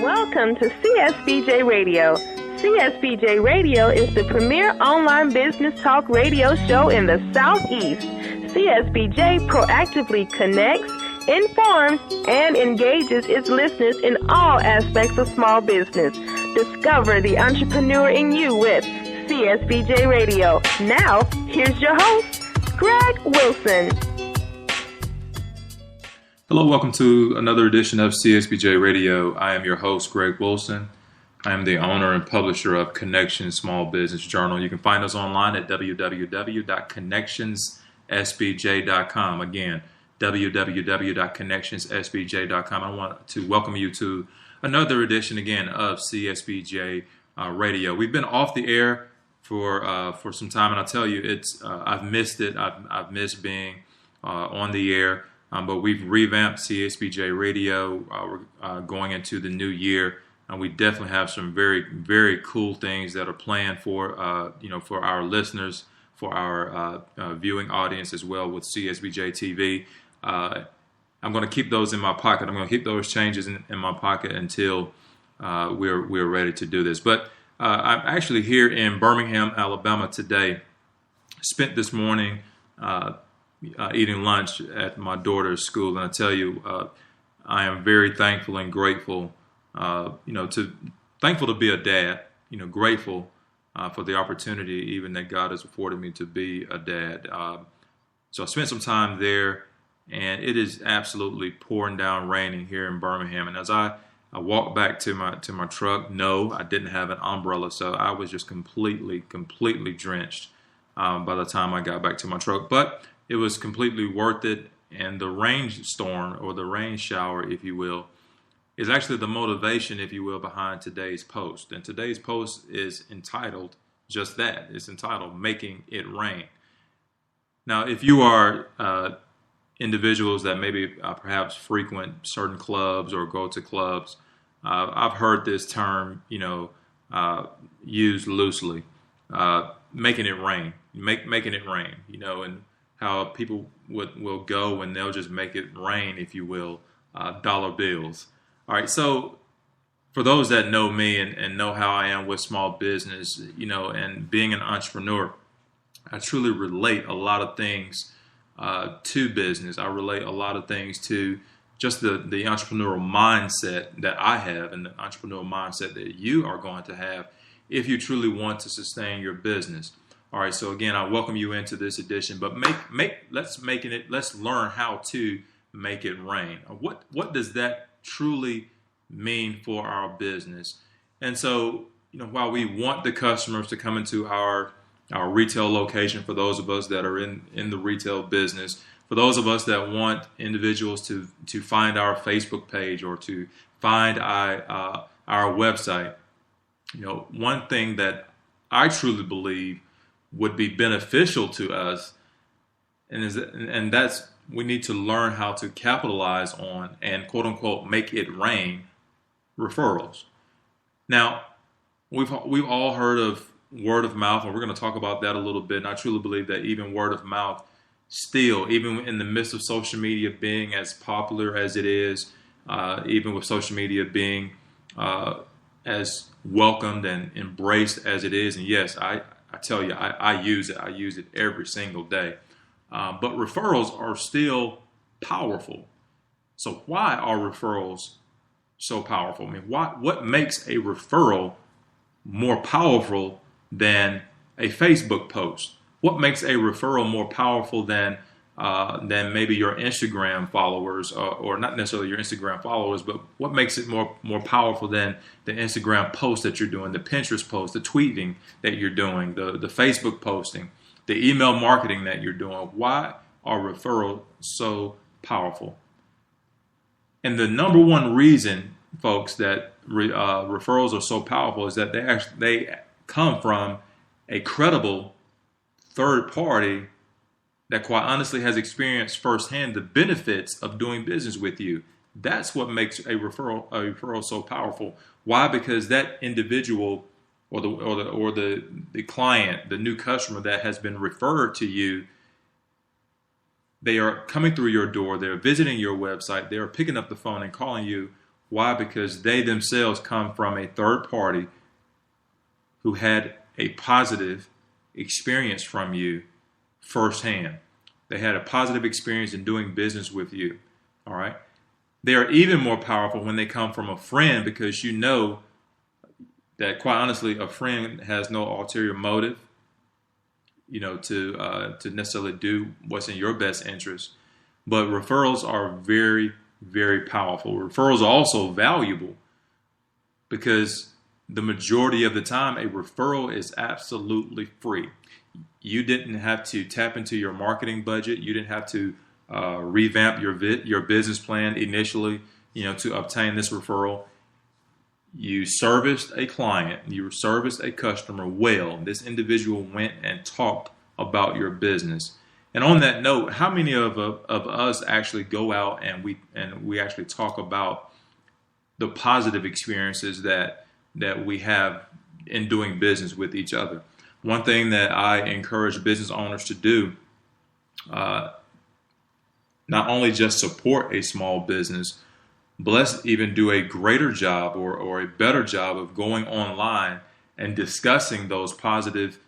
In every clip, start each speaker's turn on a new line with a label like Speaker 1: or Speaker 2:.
Speaker 1: Welcome to CSBJ Radio. CSBJ Radio is the premier online business talk radio show in the Southeast. CSBJ proactively connects, informs, and engages its listeners in all aspects of small business. Discover the entrepreneur in you with CSBJ Radio. Now, here's your host, Greg Wilson.
Speaker 2: Hello, welcome to another edition of CSBJ Radio. I am your host, Greg Wilson. I am the owner and publisher of Connections Small Business Journal. You can find us online at www.connectionssbj.com. Again, www.connectionssbj.com. I want to welcome you to another edition again of CSBJ Radio. We've been off the air for some time, and I'll tell you, I've missed it. I've missed being on the air. But we've revamped CSBJ Radio. We're going into the new year, and we definitely have some very, very cool things that are planned for for our listeners, for our viewing audience as well with CSBJ TV. I'm going to keep those in my pocket. I'm going to keep those changes in my pocket until we're ready to do this. But I'm actually here in Birmingham, Alabama today. Spent this morning eating lunch at my daughter's school, and I tell you, I am very thankful and grateful. Thankful to be a dad. Grateful for the opportunity even that God has afforded me to be a dad. So I spent some time there, and it is absolutely pouring down raining here in Birmingham. And as I walked back to my truck, no, I didn't have an umbrella, so I was just completely drenched by the time I got back to my truck. But it was completely worth it, and the rainstorm, or the rain shower, if you will, is actually the motivation, if you will, behind today's post. And today's post is entitled just that. It's entitled, Making It Rain. Now, if you are individuals that maybe perhaps frequent certain clubs or go to clubs, I've heard this term, used loosely, making it rain, making it rain, and how people will go and they'll just make it rain, if you will, dollar bills. All right, so for those that know me and know how I am with small business, and being an entrepreneur, I truly relate a lot of things to business. I relate a lot of things to just the entrepreneurial mindset that I have and the entrepreneurial mindset that you are going to have if you truly want to sustain your business. All right, so again, I welcome you into this edition, but let's learn how to make it rain. What does that truly mean for our business? And so, while we want the customers to come into our retail location, for those of us that are in the retail business, for those of us that want individuals to find our Facebook page or to find our website, one thing that I truly believe would be beneficial to us, and that's we need to learn how to capitalize on and quote unquote make it rain referrals. Now, we've all heard of word of mouth, and we're going to talk about that a little bit. And I truly believe that even word of mouth, still, even in the midst of social media being as popular as it is, even with social media being as welcomed and embraced as it is, and yes, I tell you, I use it. I use it every single day. But referrals are still powerful. So why are referrals so powerful? I mean, what makes a referral more powerful than a Facebook post? What makes a referral more powerful than maybe your Instagram followers, or not necessarily your Instagram followers, but what makes it more powerful than the Instagram post that you're doing, the Pinterest post, the tweeting that you're doing, the Facebook posting, the email marketing that you're doing? Why are referrals so powerful? And the number one reason, folks, that referrals are so powerful is that they come from a credible third party that quite honestly has experienced firsthand the benefits of doing business with you. That's what makes a referral so powerful. Why? Because that individual or the client, the new customer that has been referred to you, they are coming through your door, they're visiting your website, they're picking up the phone and calling you Why? Because they themselves come from a third party who had a positive experience from you firsthand. They had a positive experience in doing business with you. All right. They are even more powerful when they come from a friend, because you know that, quite honestly, a friend has no ulterior motive, to necessarily do what's in your best interest. But referrals are very, very powerful. Referrals are also valuable because the majority of the time, a referral is absolutely free. You didn't have to tap into your marketing budget. You didn't have to revamp your business plan initially, to obtain this referral. You serviced a client, you serviced a customer well. This individual went and talked about your business. And on that note, how many of us actually go out and we actually talk about the positive experiences that we have in doing business with each other? One thing that I encourage business owners to do, not only just support a small business, but let's even do a greater job or a better job of going online and discussing those positive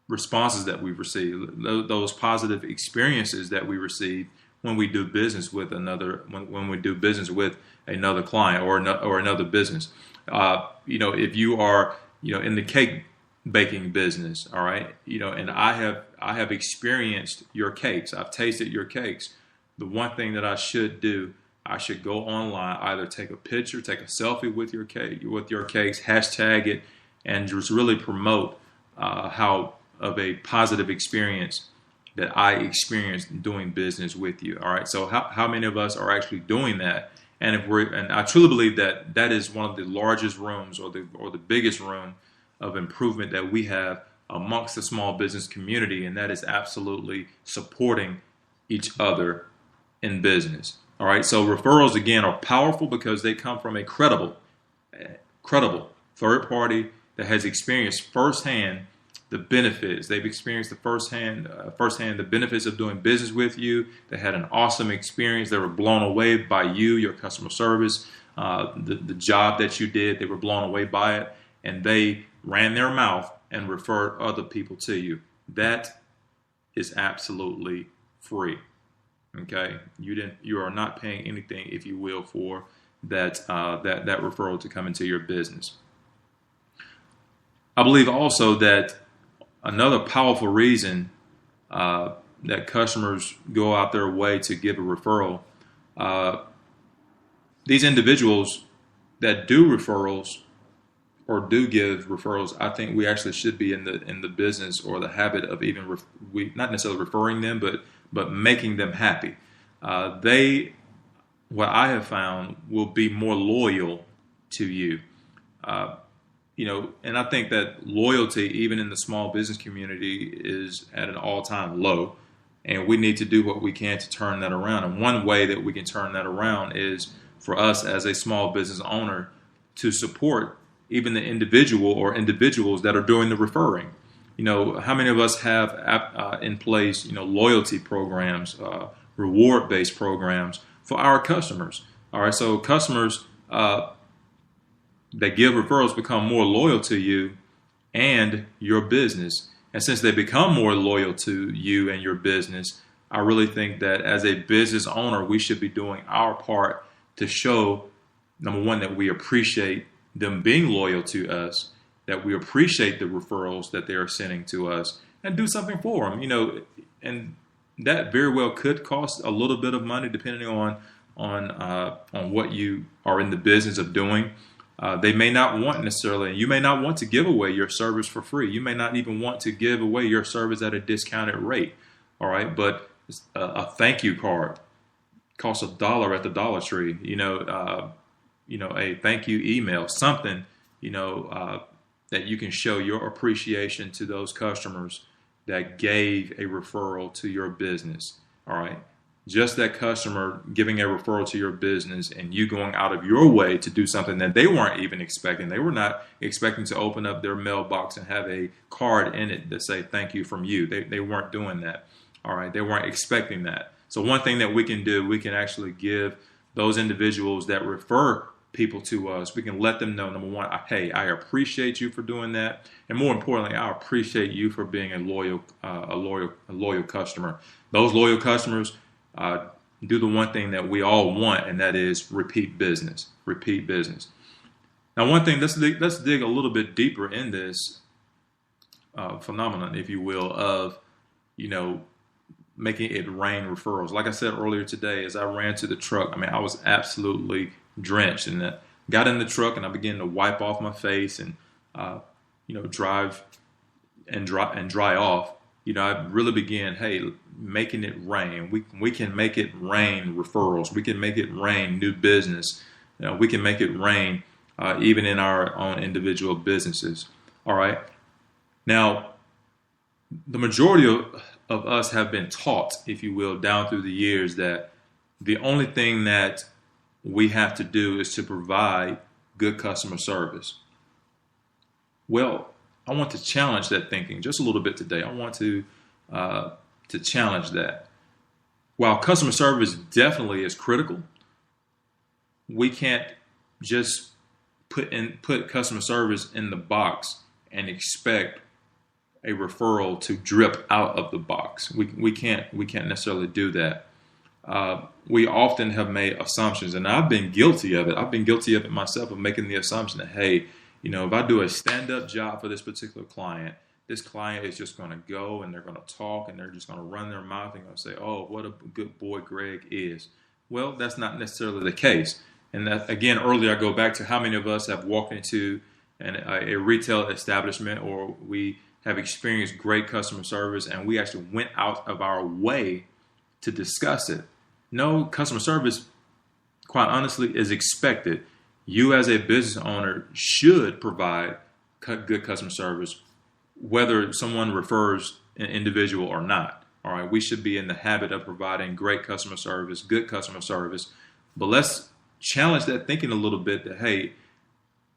Speaker 2: responses that we've received, those positive experiences that we receive when we do business with when we do business with another client or another business. If you are in the cake baking business, all right, and I have experienced your cakes. I've tasted your cakes. The one thing that I should do, I should go online, either take a picture, take a selfie with your cakes, hashtag it, and just really promote how of a positive experience that I experienced doing business with you. All right. So how many of us are actually doing that? And I truly believe that is one of the largest rooms or the biggest room of improvement that we have amongst the small business community, and that is absolutely supporting each other in business. All right. So referrals, again, are powerful because they come from a credible third party that has experienced firsthand the benefits. They've experienced firsthand the benefits of doing business with you. They had an awesome experience. They were blown away by you, your customer service, the job that you did. They were blown away by it, and they ran their mouth and referred other people to you. That is absolutely free. Okay, you are not paying anything, if you will, for that referral to come into your business. I believe also that another powerful reason that customers go out their way to give a referral, these individuals that do referrals or do give referrals, I think we actually should be in the business or the habit of even not necessarily referring them, but making them happy. What I have found, will be more loyal to you. And I think that loyalty, even in the small business community, is at an all-time low, and we need to do what we can to turn that around. And one way that we can turn that around is for us as a small business owner to support even the individual or individuals that are doing the referring. How many of us have in place, loyalty programs, reward-based programs for our customers? All right, so customers that give referrals become more loyal to you and your business. And since they become more loyal to you and your business, I really think that as a business owner, we should be doing our part to show, number one, that we appreciate them being loyal to us, that we appreciate the referrals that they are sending to us, and do something for them. And that very well could cost a little bit of money depending on what you are in the business of doing. They may not want necessarily, and you may not want to give away your service for free. You may not even want to give away your service at a discounted rate. All right, but a thank you card costs $1 at the Dollar Tree. A thank you email, something that you can show your appreciation to those customers that gave a referral to your business. All right. Just that customer giving a referral to your business and you going out of your way to do something that they weren't even expecting. They were not expecting to open up their mailbox and have a card in it that say thank you from you. They weren't doing that. All right. They weren't expecting that. So one thing that we can do, we can actually give those individuals that refer people to us, we can let them know, number one, hey, I appreciate you for doing that, and more importantly, I appreciate you for being a loyal customer. Those loyal customers do the one thing that we all want, and that is repeat business. Repeat business. Now, one thing, let's dig a little bit deeper in this phenomenon, if you will, of making it rain referrals. Like I said earlier today, as I ran to the truck, I was absolutely drenched, and I got in the truck and I began to wipe off my face and drive and dry off. I really began, hey, making it rain. We can make it rain referrals. We can make it rain new business. We can make it rain even in our own individual businesses. All right. Now, the majority of us have been taught, if you will, down through the years that the only thing that we have to do is to provide good customer service. Well, I want to challenge that thinking just a little bit today. I want to challenge that. While customer service definitely is critical, we can't just put customer service in the box and expect a referral to drip out of the box. We can't necessarily do that. We often have made assumptions, and I've been guilty of it. I've been guilty of it myself, of making the assumption that, hey, if I do a stand-up job for this particular client, this client is just going to go and they're going to talk and they're just going to run their mouth and going to say, oh, what a good boy Greg is. Well, that's not necessarily the case. And that, again, earlier I go back to how many of us have walked into a retail establishment, or we have experienced great customer service and we actually went out of our way to discuss it. No, customer service, quite honestly, is expected. You as a business owner should provide good customer service, whether someone refers an individual or not. All right, we should be in the habit of providing great customer service, good customer service. But let's challenge that thinking a little bit that, hey,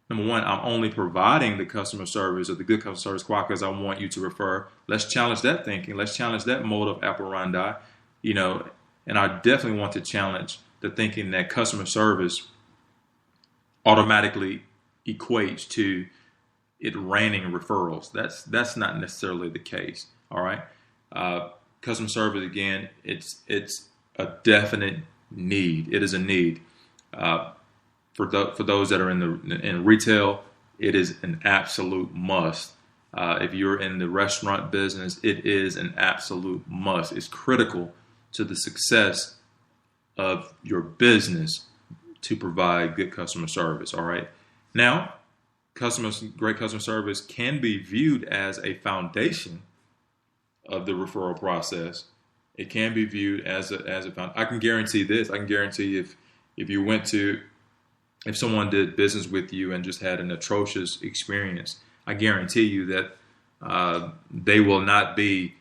Speaker 2: number one, I'm only providing the customer service or the good customer service because I want you to refer. Let's challenge that thinking. Let's challenge that mode of operandi, and I definitely want to challenge the thinking that customer service automatically equates to it raining referrals. That's not necessarily the case. All right. Customer service, again, it's a definite need. It is a need. For those that are in retail, it is an absolute must. If you're in the restaurant business, it is an absolute must. It's critical to the success of your business to provide good customer service. All right. Now, great customer service can be viewed as a foundation of the referral process. It can be viewed as a foundation. I can guarantee this. I can guarantee if someone did business with you and just had an atrocious experience, I guarantee you that they will not be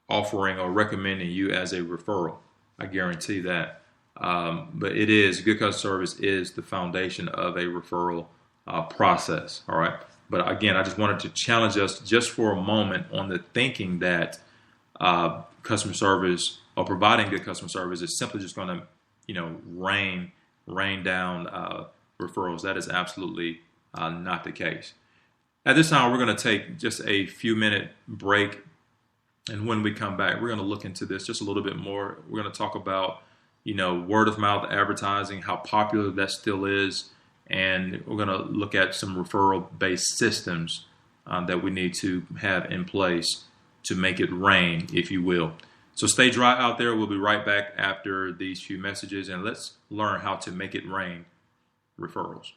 Speaker 2: offering or recommending you as a referral. I guarantee that. But good customer service is the foundation of a referral process. All right. But again, I just wanted to challenge us just for a moment on the thinking that customer service or providing good customer service is simply just going to, rain down referrals. That is absolutely not the case. At this time, we're going to take just a few minute break. And when we come back, we're going to look into this just a little bit more. We're going to talk about, word of mouth advertising, how popular that still is. And we're going to look at some referral based systems that we need to have in place to make it rain, if you will. So stay dry out there. We'll be right back after these few messages, and let's learn how to make it rain referrals.